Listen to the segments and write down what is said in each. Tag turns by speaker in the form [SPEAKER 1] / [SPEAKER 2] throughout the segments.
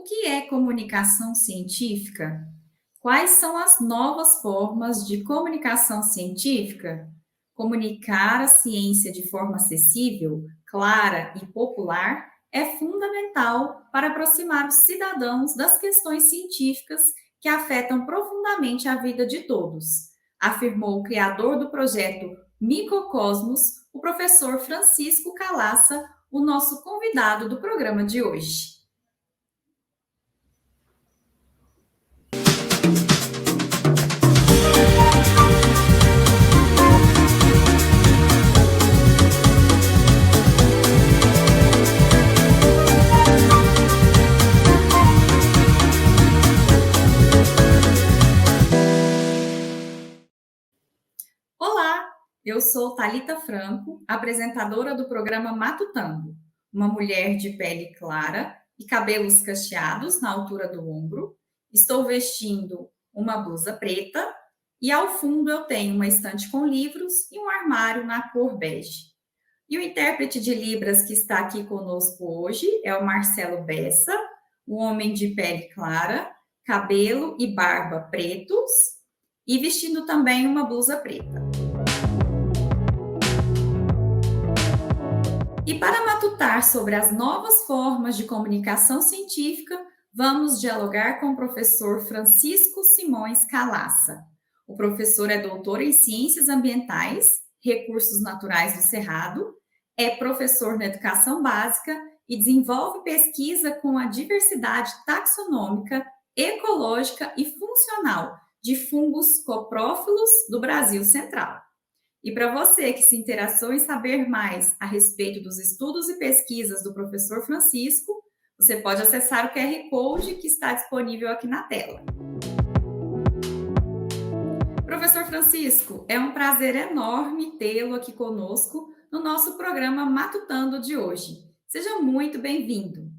[SPEAKER 1] O que é comunicação científica? Quais são as novas formas de comunicação científica? Comunicar a ciência de forma acessível, clara e popular é fundamental para aproximar os cidadãos das questões científicas que afetam profundamente a vida de todos, afirmou o criador do projeto Micocosmos, o professor Francisco Calaça, o nosso convidado do programa de hoje. Olá, eu sou Thalita Franco, apresentadora do programa Matutando, uma mulher de pele clara e cabelos cacheados na altura do ombro. Estou vestindo uma blusa preta e ao fundo eu tenho uma estante com livros e um armário na cor bege. E o intérprete de Libras que está aqui conosco hoje é o Marcelo Bessa, um homem de pele clara, cabelo e barba pretos e vestindo também uma blusa preta. E para matutar sobre as novas formas de comunicação científica, vamos dialogar com o professor Francisco Simões Calaça. O professor é doutor em Ciências Ambientais, Recursos Naturais do Cerrado, é professor na Educação Básica e desenvolve pesquisa com a diversidade taxonômica, ecológica e funcional de fungos coprófilos do Brasil Central. E para você que se interessou em saber mais a respeito dos estudos e pesquisas do professor Francisco, você pode acessar o QR Code que está disponível aqui na tela. Professor Francisco, é um prazer enorme tê-lo aqui conosco no nosso programa Matutando de hoje. Seja muito bem-vindo.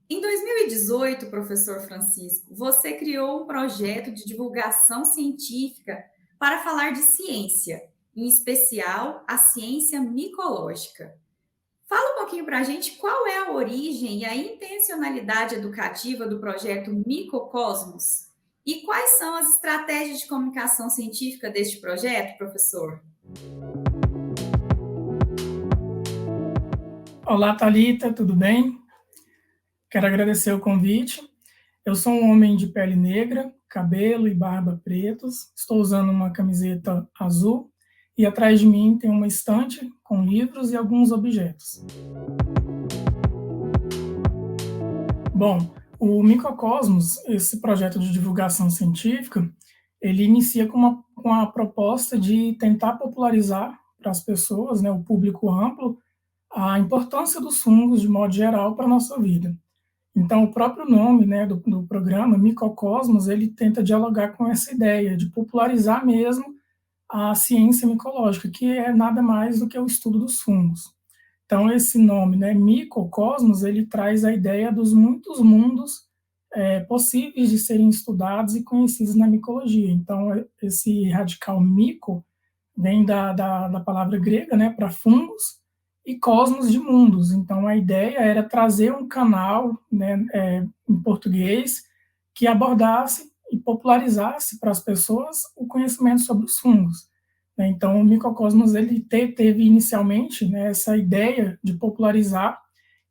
[SPEAKER 1] Em 2018, professor Francisco, você criou um projeto de divulgação científica para falar de ciência, em especial a ciência micológica. Fala um pouquinho para a gente qual é a origem e a intencionalidade educativa do projeto Micocosmos e quais são as estratégias de comunicação científica deste projeto, professor?
[SPEAKER 2] Olá, Thalita, tudo bem? Quero agradecer o convite. Eu sou um homem de pele negra, cabelo e barba pretos. Estou usando uma camiseta azul e atrás de mim tem uma estante com livros e alguns objetos. Bom, o Micocosmos, esse projeto de divulgação científica, ele inicia com a proposta de tentar popularizar para as pessoas, né, o público amplo, a importância dos fungos de modo geral para a nossa vida. Então, o próprio nome, né, do programa, Micocosmos, ele tenta dialogar com essa ideia de popularizar mesmo a ciência micológica, que é nada mais do que o estudo dos fungos. Então, esse nome, né, Micocosmos, ele traz a ideia dos muitos mundos possíveis de serem estudados e conhecidos na micologia. Então, esse radical mico vem da palavra grega, né, para fungos, e cosmos de mundos. Então, a ideia era trazer um canal, né, em português que abordasse e popularizasse para as pessoas o conhecimento sobre os fungos. Então, o Micocosmos ele teve inicialmente, né, essa ideia de popularizar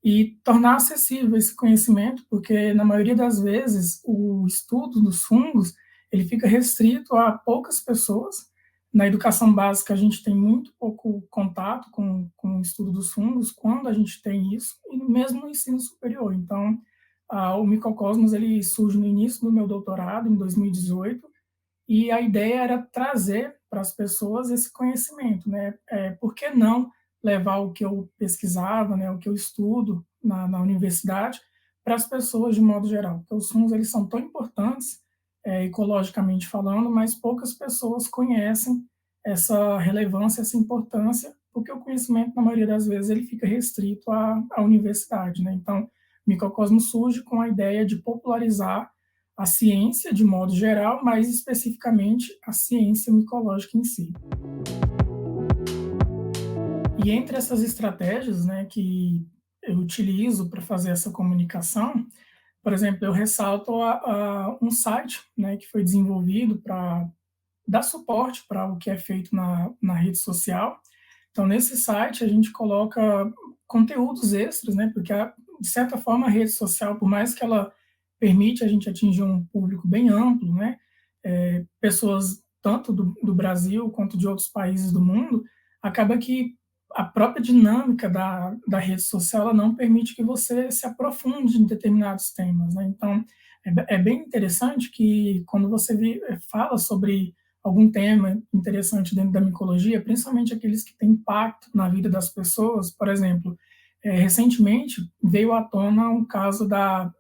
[SPEAKER 2] e tornar acessível esse conhecimento, porque na maioria das vezes o estudo dos fungos ele fica restrito a poucas pessoas. Na educação básica, a gente tem muito pouco contato com o estudo dos fungos, quando a gente tem isso, e mesmo no ensino superior. Então, o Micocosmos ele surge no início do meu doutorado, em 2018, e a ideia era trazer para as pessoas esse conhecimento, né? Por que não levar o que eu pesquisava, né, o que eu estudo na universidade, para as pessoas de modo geral? Porque os fungos eles são tão importantes, ecologicamente falando, mas poucas pessoas conhecem essa relevância, essa importância, porque o conhecimento, na maioria das vezes, ele fica restrito à universidade, né? Então, o Micocosmos surge com a ideia de popularizar a ciência de modo geral, mais especificamente a ciência micológica em si. E entre essas estratégias, né, que eu utilizo para fazer essa comunicação, por exemplo, eu ressalto um site, né, que foi desenvolvido para dar suporte para o que é feito na rede social. Então, nesse site, a gente coloca conteúdos extras, né, porque, de certa forma, a rede social, por mais que ela permite a gente atingir um público bem amplo, né, pessoas tanto do Brasil quanto de outros países do mundo, acaba que a própria dinâmica da rede social ela não permite que você se aprofunde em determinados temas, né? Então, é bem interessante que quando você fala sobre algum tema interessante dentro da micologia, principalmente aqueles que têm impacto na vida das pessoas, por exemplo, recentemente veio à tona um caso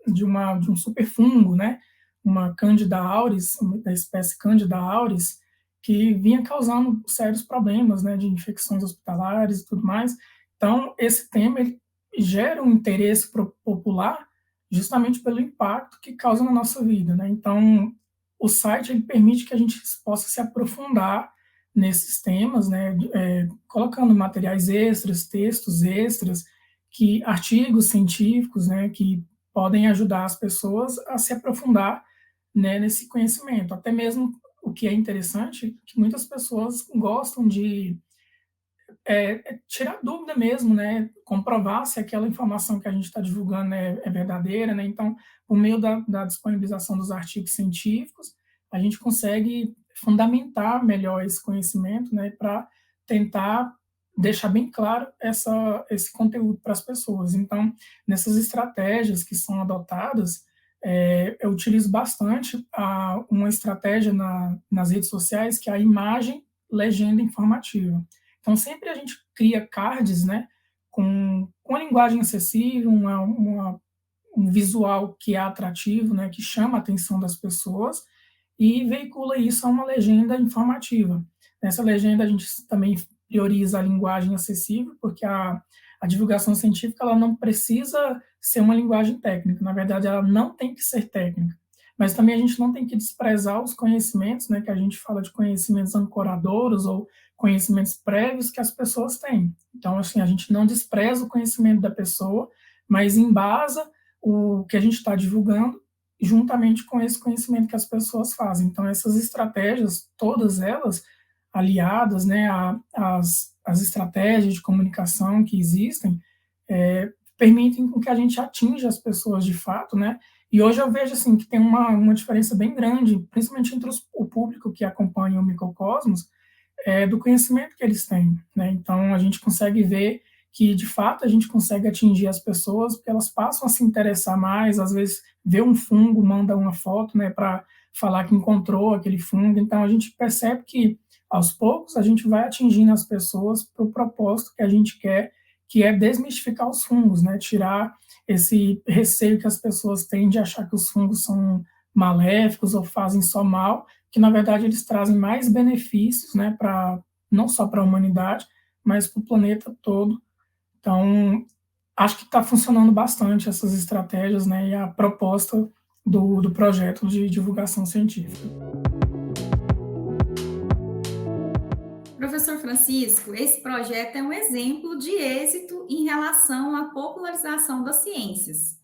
[SPEAKER 2] de um superfungo, né? Uma Candida auris, da espécie Candida auris, que vinha causando sérios problemas, né, de infecções hospitalares e tudo mais. Então, esse tema ele gera um interesse popular justamente pelo impacto que causa na nossa vida, né? Então, o site ele permite que a gente possa se aprofundar nesses temas, né, colocando materiais extras, textos extras, artigos científicos, né, que podem ajudar as pessoas a se aprofundar, né, nesse conhecimento. Até mesmo o que é interessante, que muitas pessoas gostam de tirar dúvida mesmo, né, comprovar se aquela informação que a gente está divulgando é verdadeira, né, então, por meio da disponibilização dos artigos científicos, a gente consegue fundamentar melhor esse conhecimento, né, para tentar deixar bem claro esse conteúdo para as pessoas. Então, nessas estratégias que são adotadas, eu utilizo bastante uma estratégia nas redes sociais, que é a imagem legenda informativa. Então, sempre a gente cria cards, né, com uma linguagem acessível, um visual que é atrativo, né, que chama a atenção das pessoas, e veicula isso a uma legenda informativa. Nessa legenda, a gente também prioriza a linguagem acessível, porque a divulgação científica ela não precisa ser uma linguagem técnica, na verdade, ela não tem que ser técnica. Mas também a gente não tem que desprezar os conhecimentos, né, que a gente fala de conhecimentos ancoradores ou conhecimentos prévios que as pessoas têm. Então, assim, a gente não despreza o conhecimento da pessoa, mas embasa o que a gente está divulgando juntamente com esse conhecimento que as pessoas fazem. Então, essas estratégias, todas elas aliadas, né, às estratégias de comunicação que existem, permitem que a gente atinja as pessoas de fato, né? E hoje eu vejo assim que tem uma diferença bem grande, principalmente entre o público que acompanha o microcosmos, do conhecimento que eles têm, né? Então a gente consegue ver que de fato a gente consegue atingir as pessoas porque elas passam a se interessar mais, às vezes vê um fungo, manda uma foto, né, para falar que encontrou aquele fungo. Então a gente percebe que aos poucos a gente vai atingindo as pessoas para o propósito que a gente quer, que é desmistificar os fungos, né? Tirar esse receio que as pessoas têm de achar que os fungos são maléficos ou fazem só mal, que na verdade eles trazem mais benefícios, né, não só para a humanidade, mas para o planeta todo. Então, acho que está funcionando bastante essas estratégias, né, e a proposta do projeto de divulgação científica.
[SPEAKER 1] Professor Francisco, esse projeto é um exemplo de êxito em relação à popularização das ciências.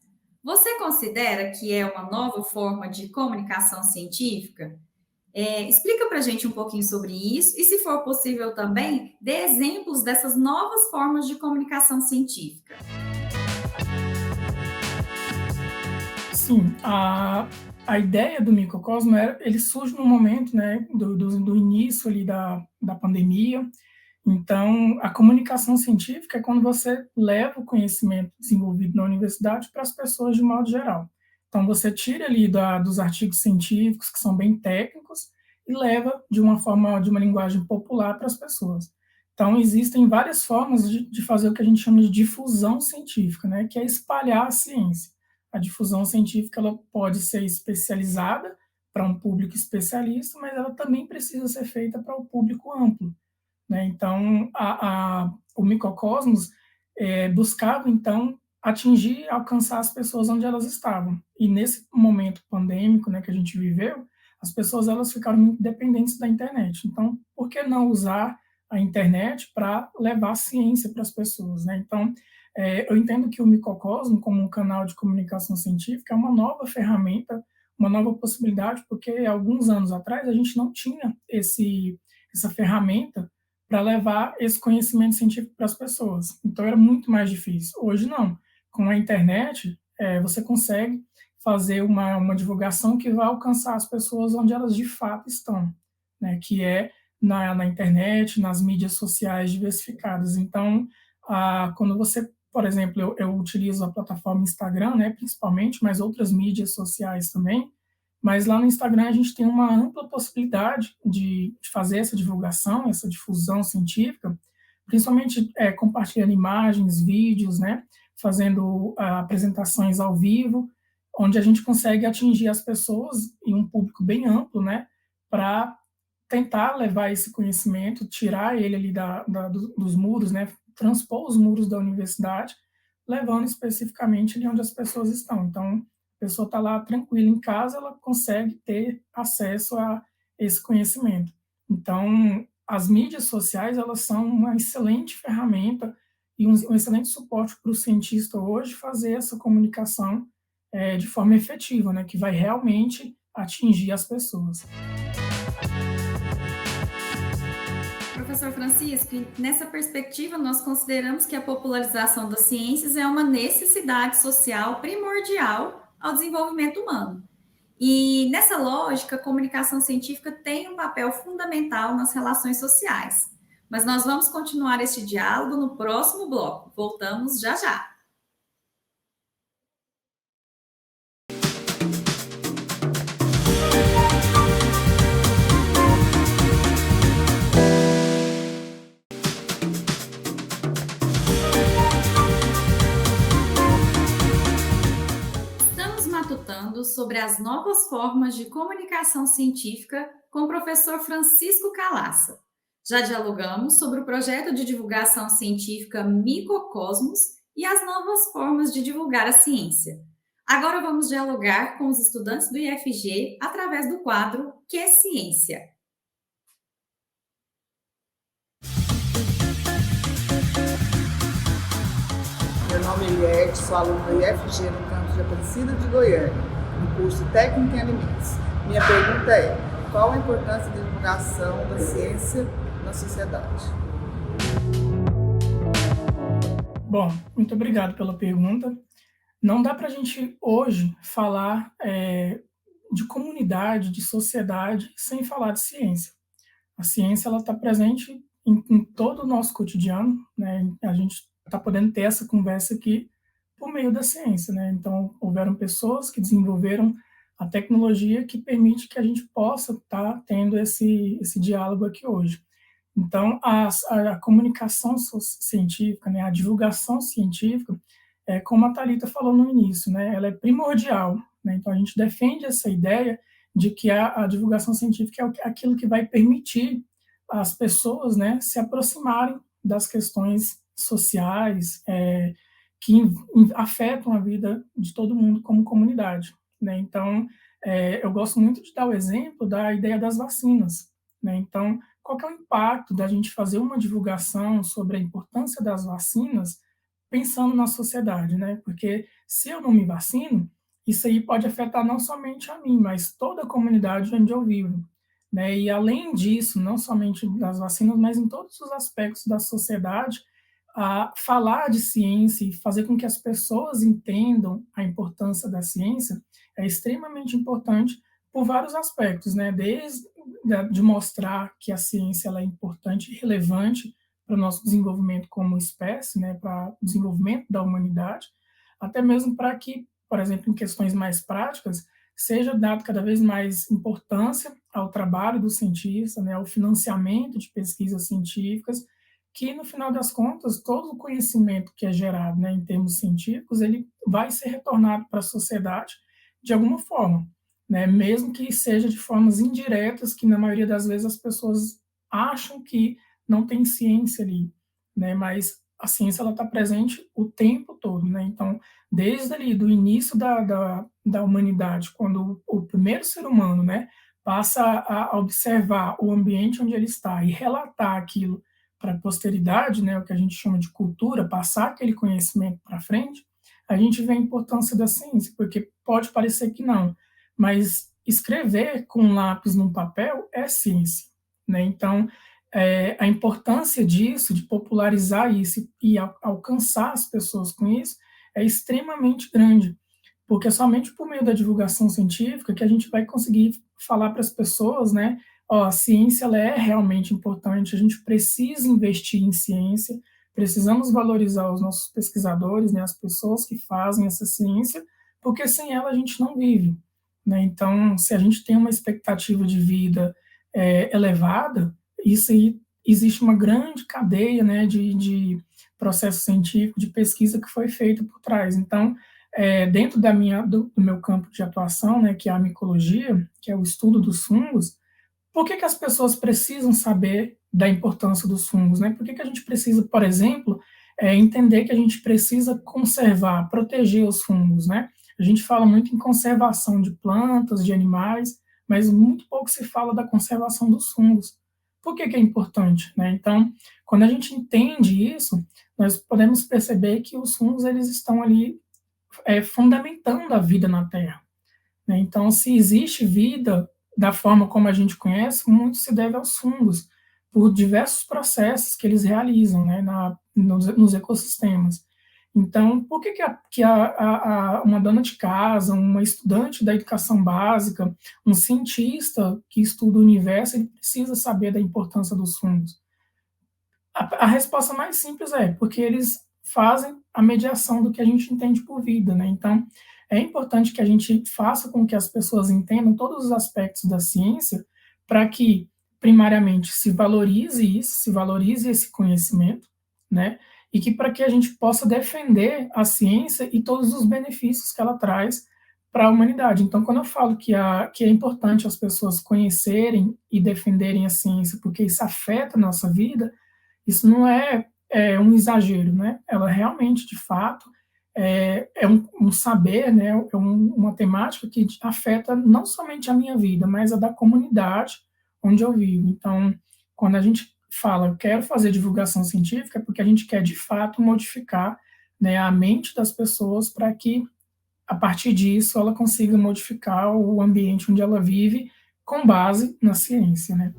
[SPEAKER 1] Você considera que é uma nova forma de comunicação científica? Explica para a gente um pouquinho sobre isso e, se for possível também, dê exemplos dessas novas formas de comunicação científica.
[SPEAKER 2] Sim, a ideia do microcosmo ele surge no momento, né, do início ali da pandemia. Então, a comunicação científica é quando você leva o conhecimento desenvolvido na universidade para as pessoas de modo geral. Então, você tira ali dos artigos científicos, que são bem técnicos, e leva de uma linguagem popular para as pessoas. Então, existem várias formas de fazer o que a gente chama de difusão científica, né, que é espalhar a ciência. A difusão científica ela pode ser especializada para um público especialista, mas ela também precisa ser feita para o público amplo, né? Então, o microcosmos buscava, então, atingir, alcançar as pessoas onde elas estavam. E nesse momento pandêmico, né, que a gente viveu, as pessoas elas ficaram muito dependentes da internet. Então, por que não usar a internet para levar ciência para as pessoas, né? Então, Eu entendo que o microcosmo, como um canal de comunicação científica, é uma nova ferramenta, uma nova possibilidade, porque alguns anos atrás a gente não tinha essa ferramenta para levar esse conhecimento científico para as pessoas. Então era muito mais difícil. Hoje não. Com a internet, você consegue fazer uma divulgação que vai alcançar as pessoas onde elas de fato estão, né? Que é na internet, nas mídias sociais diversificadas. Então, quando você, por exemplo, eu utilizo a plataforma Instagram, né, principalmente, mas outras mídias sociais também, mas lá no Instagram a gente tem uma ampla possibilidade de fazer essa divulgação, essa difusão científica, principalmente compartilhando imagens, vídeos, né, fazendo apresentações ao vivo, onde a gente consegue atingir as pessoas e um público bem amplo, né, para tentar levar esse conhecimento, tirar ele ali dos muros, né, transpor os muros da universidade, levando especificamente ali onde as pessoas estão. Então, a pessoa está lá tranquila em casa, ela consegue ter acesso a esse conhecimento. Então, as mídias sociais, elas são uma excelente ferramenta e um excelente suporte para o cientista hoje fazer essa comunicação de forma efetiva, né, que vai realmente atingir as pessoas.
[SPEAKER 1] Professor Francisco, nessa perspectiva, nós consideramos que a popularização das ciências é uma necessidade social primordial ao desenvolvimento humano. E nessa lógica, a comunicação científica tem um papel fundamental nas relações sociais. Mas nós vamos continuar este diálogo no próximo bloco. Voltamos já já. Matutando sobre as novas formas de comunicação científica com o professor Francisco Calassa. Já dialogamos sobre o projeto de divulgação científica Microcosmos e as novas formas de divulgar a ciência. Agora vamos dialogar com os estudantes do IFG através do quadro Que Ciência?
[SPEAKER 3] Meu nome é Eliette, sou aluna do IFG no campus de Aparecida de Goiânia, no curso Técnico em Alimentos. Minha pergunta é: qual a importância da divulgação da ciência na sociedade?
[SPEAKER 2] Bom, muito obrigado pela pergunta. Não dá para a gente hoje falar de comunidade, de sociedade, sem falar de ciência. A ciência ela está presente em todo o nosso cotidiano, né? A gente está podendo ter essa conversa aqui por meio da ciência, né? Então, houveram pessoas que desenvolveram a tecnologia que permite que a gente possa estar tendo esse diálogo aqui hoje. Então, a comunicação científica, né, a divulgação científica, como a Thalita falou no início, né, ela é primordial. Né? Então, a gente defende essa ideia de que a divulgação científica é aquilo que vai permitir as pessoas, né, se aproximarem das questões sociais que afetam a vida de todo mundo como comunidade. Né? Então, eu gosto muito de dar o exemplo da ideia das vacinas. Né? Então, qual que é o impacto da gente fazer uma divulgação sobre a importância das vacinas pensando na sociedade, né? Porque se eu não me vacino, isso aí pode afetar não somente a mim, mas toda a comunidade onde eu vivo, né? E além disso, não somente das vacinas, mas em todos os aspectos da sociedade, falar de ciência e fazer com que as pessoas entendam a importância da ciência é extremamente importante por vários aspectos, né? Desde de mostrar que a ciência ela é importante e relevante para o nosso desenvolvimento como espécie, né, para o desenvolvimento da humanidade, até mesmo para que, por exemplo, em questões mais práticas, seja dado cada vez mais importância ao trabalho do cientista, né, ao financiamento de pesquisas científicas, que, no final das contas, todo o conhecimento que é gerado, né, em termos científicos, ele vai ser retornado para a sociedade de alguma forma. Né, mesmo que seja de formas indiretas, que na maioria das vezes as pessoas acham que não tem ciência ali, né, mas a ciência está presente o tempo todo. Né, então, desde ali do início da humanidade, quando o primeiro ser humano, né, passa a observar o ambiente onde ele está e relatar aquilo a posteridade, né, o que a gente chama de cultura, passar aquele conhecimento para frente, a gente vê a importância da ciência, porque pode parecer que não, mas escrever com um lápis num papel é ciência, né? Então, a importância disso, de popularizar isso e alcançar as pessoas com isso, é extremamente grande, porque é somente por meio da divulgação científica que a gente vai conseguir falar para as pessoas, né? Ó, a ciência ela é realmente importante, a gente precisa investir em ciência, precisamos valorizar os nossos pesquisadores, né, as pessoas que fazem essa ciência, porque sem ela a gente não vive, né? Então, se a gente tem uma expectativa de vida elevada, isso aí existe uma grande cadeia, né, de processo científico, de pesquisa que foi feita por trás. Então, dentro do meu campo de atuação, né, que é a micologia, que é o estudo dos fungos, por que as pessoas precisam saber da importância dos fungos, né? Por que a gente precisa, por exemplo, entender que a gente precisa conservar, proteger os fungos, né? A gente fala muito em conservação de plantas, de animais, mas muito pouco se fala da conservação dos fungos. Por que é importante, né? Então, quando a gente entende isso, nós podemos perceber que os fungos eles estão ali fundamentando a vida na Terra, né? Então, se existe vida da forma como a gente conhece, muito se deve aos fungos, por diversos processos que eles realizam, né, nos ecossistemas. Então, por que uma dona de casa, uma estudante da educação básica, um cientista que estuda o universo, ele precisa saber da importância dos fungos? A resposta mais simples é porque eles fazem a mediação do que a gente entende por vida, né? Então, é importante que a gente faça com que as pessoas entendam todos os aspectos da ciência para que, primariamente, se valorize isso, se valorize esse conhecimento, né? E que para que a gente possa defender a ciência e todos os benefícios que ela traz para a humanidade. Então, quando eu falo que é importante as pessoas conhecerem e defenderem a ciência, porque isso afeta a nossa vida, isso não é um exagero, né? Ela realmente, de fato, é um saber, né? Uma temática que afeta não somente a minha vida, mas a da comunidade onde eu vivo. Então, quando a gente fala, eu quero fazer divulgação científica, é porque a gente quer, de fato, modificar, né, a mente das pessoas para que, a partir disso, ela consiga modificar o ambiente onde ela vive com base na ciência, né?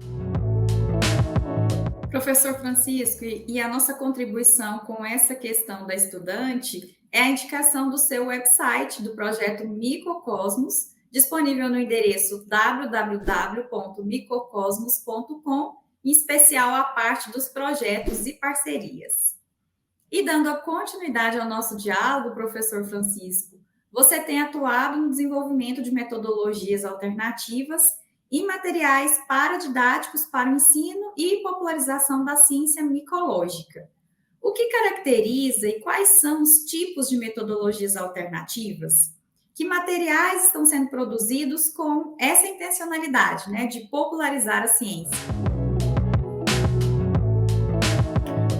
[SPEAKER 1] Professor Francisco, e a nossa contribuição com essa questão da estudante é a indicação do seu website, do projeto Micocosmos, disponível no endereço www.micocosmos.com, em especial a parte dos projetos e parcerias. E dando a continuidade ao nosso diálogo, professor Francisco, você tem atuado no desenvolvimento de metodologias alternativas e materiais paradidáticos para o ensino e popularização da ciência micológica. O que caracteriza e quais são os tipos de metodologias alternativas? Que materiais estão sendo produzidos com essa intencionalidade, né, de popularizar a ciência?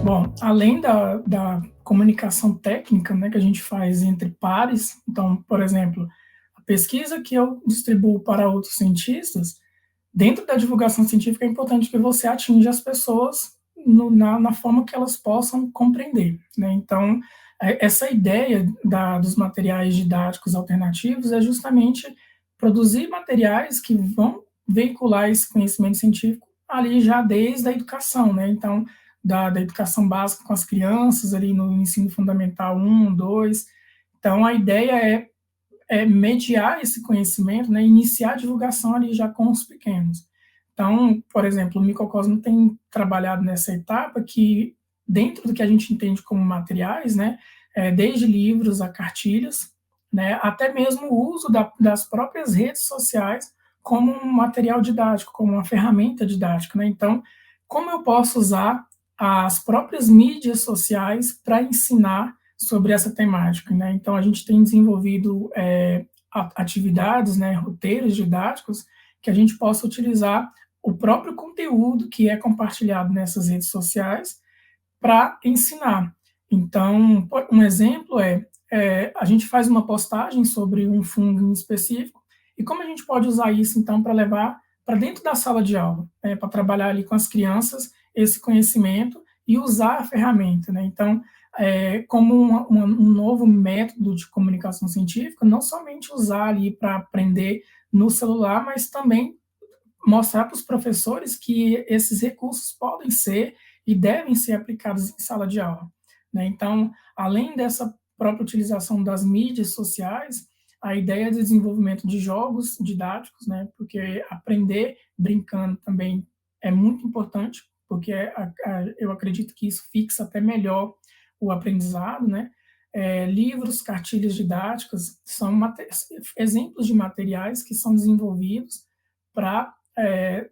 [SPEAKER 2] Bom, além da comunicação técnica, né, que a gente faz entre pares, então, por exemplo, a pesquisa que eu distribuo para outros cientistas, dentro da divulgação científica é importante que você atinja as pessoas na forma que elas possam compreender, né? Então, essa ideia dos materiais didáticos alternativos é justamente produzir materiais que vão veicular esse conhecimento científico ali já desde a educação, né? Então, da educação básica com as crianças, ali no ensino fundamental 1, 2. Então, a ideia é mediar esse conhecimento, né, iniciar a divulgação ali já com os pequenos. Então, por exemplo, o Micocosmo tem trabalhado nessa etapa que, dentro do que a gente entende como materiais, né, desde livros a cartilhas, né, até mesmo o uso das próprias redes sociais como um material didático, como uma ferramenta didática, né? Então, como eu posso usar as próprias mídias sociais para ensinar sobre essa temática, né? Então, a gente tem desenvolvido atividades, né, roteiros didáticos, que a gente possa utilizar o próprio conteúdo que é compartilhado nessas redes sociais para ensinar. Então, um exemplo a gente faz uma postagem sobre um fungo em específico, e como a gente pode usar isso, então, para levar para dentro da sala de aula, né, para trabalhar ali com as crianças esse conhecimento e usar a ferramenta, né? Então, como um novo método de comunicação científica, não somente usar ali para aprender no celular, mas também mostrar para os professores que esses recursos podem ser e devem ser aplicados em sala de aula, né? Então, além dessa própria utilização das mídias sociais, a ideia de desenvolvimento de jogos didáticos, né? Porque aprender brincando também é muito importante, porque eu acredito que isso fixa até melhor o aprendizado, né? Livros, cartilhas didáticas são exemplos de materiais que são desenvolvidos para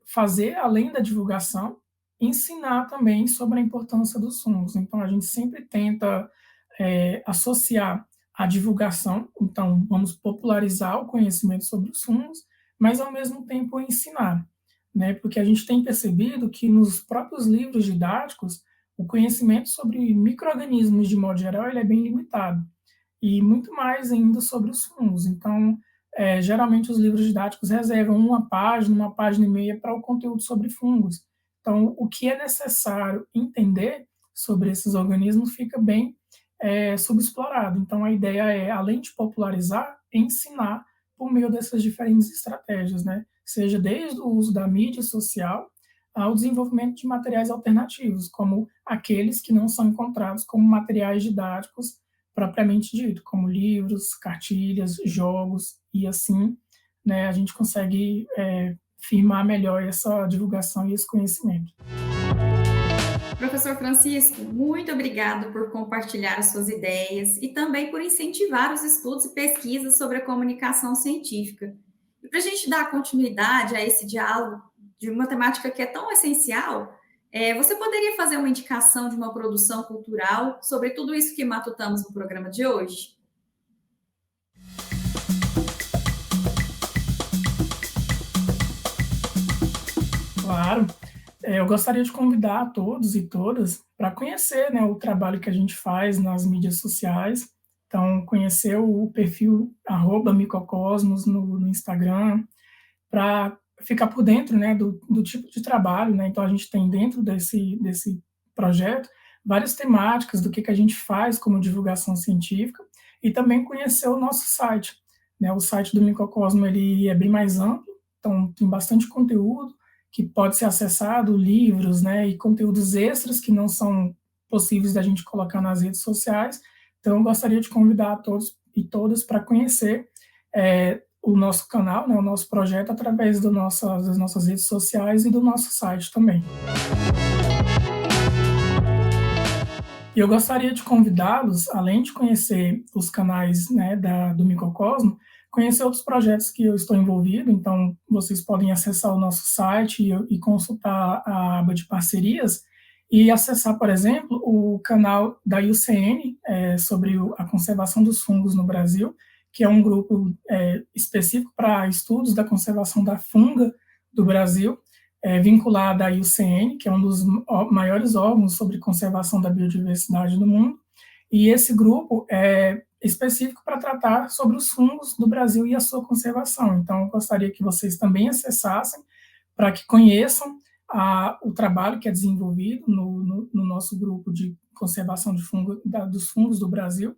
[SPEAKER 2] fazer, além da divulgação, ensinar também sobre a importância dos fungos. Então, a gente sempre tenta associar a divulgação, então, vamos popularizar o conhecimento sobre os fungos, mas, ao mesmo tempo, ensinar, né? Porque a gente tem percebido que nos próprios livros didáticos, o conhecimento sobre micro-organismos, de modo geral, ele é bem limitado, e muito mais ainda sobre os fungos. Então, geralmente os livros didáticos reservam uma página e meia para o conteúdo sobre fungos. Então, o que é necessário entender sobre esses organismos fica bem subexplorado. Então, a ideia é, além de popularizar, ensinar por meio dessas diferentes estratégias, né? Seja desde o uso da mídia social ao desenvolvimento de materiais alternativos, como aqueles que não são encontrados como materiais didáticos propriamente dito, como livros, cartilhas, jogos, e assim, né, a gente consegue firmar melhor essa divulgação e esse conhecimento.
[SPEAKER 1] Professor Francisco, muito obrigado por compartilhar as suas ideias e também por incentivar os estudos e pesquisas sobre a comunicação científica. E para a gente dar continuidade a esse diálogo de uma temática que é tão essencial, você poderia fazer uma indicação de uma produção cultural sobre tudo isso que matutamos no programa de hoje?
[SPEAKER 2] Claro. Eu gostaria de convidar a todos e todas para conhecer, né, o trabalho que a gente faz nas mídias sociais. Então, conhecer o perfil @micocosmos no Instagram, para ficar por dentro, né, do tipo de trabalho, né? Então, a gente tem dentro desse projeto várias temáticas do que a gente faz como divulgação científica e também conhecer o nosso site, né? O site do Micocosmo, ele é bem mais amplo, então tem bastante conteúdo que pode ser acessado, livros, né, e conteúdos extras que não são possíveis da gente colocar nas redes sociais. Então, eu gostaria de convidar a todos e todas para conhecer o nosso canal, né, o nosso projeto, através das nossas redes sociais e do nosso site também. E eu gostaria de convidá-los, além de conhecer os canais, né, do Micocosmo, conhecer outros projetos que eu estou envolvido. Então, vocês podem acessar o nosso site e consultar a aba de parcerias e acessar, por exemplo, o canal da IUCN sobre a conservação dos fungos no Brasil, que é um grupo específico para estudos da conservação da funga do Brasil, vinculada à IUCN, que é um dos maiores órgãos sobre conservação da biodiversidade do mundo, e esse grupo é específico para tratar sobre os fungos do Brasil e a sua conservação. Então, eu gostaria que vocês também acessassem para que conheçam o trabalho que é desenvolvido no nosso grupo de conservação de dos fungos do Brasil,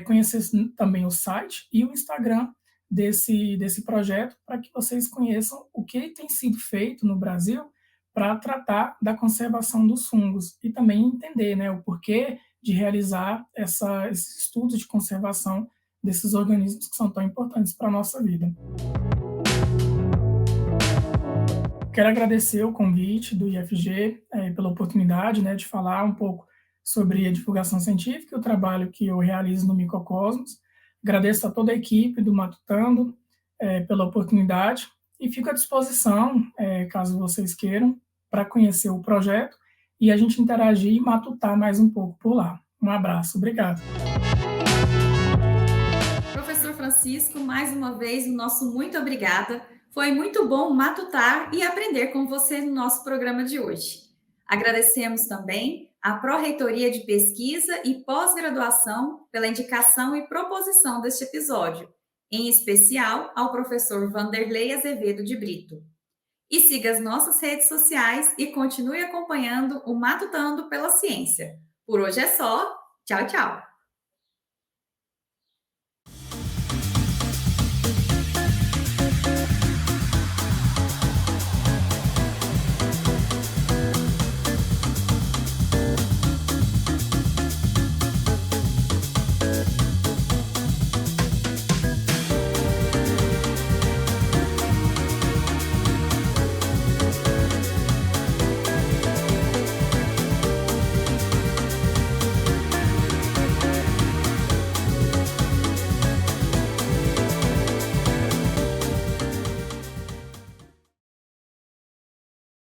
[SPEAKER 2] conhecer também o site e o Instagram desse projeto, para que vocês conheçam o que tem sido feito no Brasil para tratar da conservação dos fungos e também entender, né, o porquê de realizar esses estudos de conservação desses organismos que são tão importantes para a nossa vida. Quero agradecer o convite do IFG pela oportunidade, né, de falar um pouco sobre a divulgação científica e o trabalho que eu realizo no Micocosmos. Agradeço a toda a equipe do Matutando pela oportunidade e fico à disposição, caso vocês queiram, para conhecer o projeto e a gente interagir e matutar mais um pouco por lá. Um abraço, obrigado.
[SPEAKER 1] Professor Francisco, mais uma vez, o nosso muito obrigada. Foi muito bom matutar e aprender com você no nosso programa de hoje. Agradecemos também à Pró-Reitoria de Pesquisa e Pós-Graduação pela indicação e proposição deste episódio, em especial ao professor Vanderlei Azevedo de Brito. E siga as nossas redes sociais e continue acompanhando o Matutando pela Ciência. Por hoje é só. Tchau, tchau!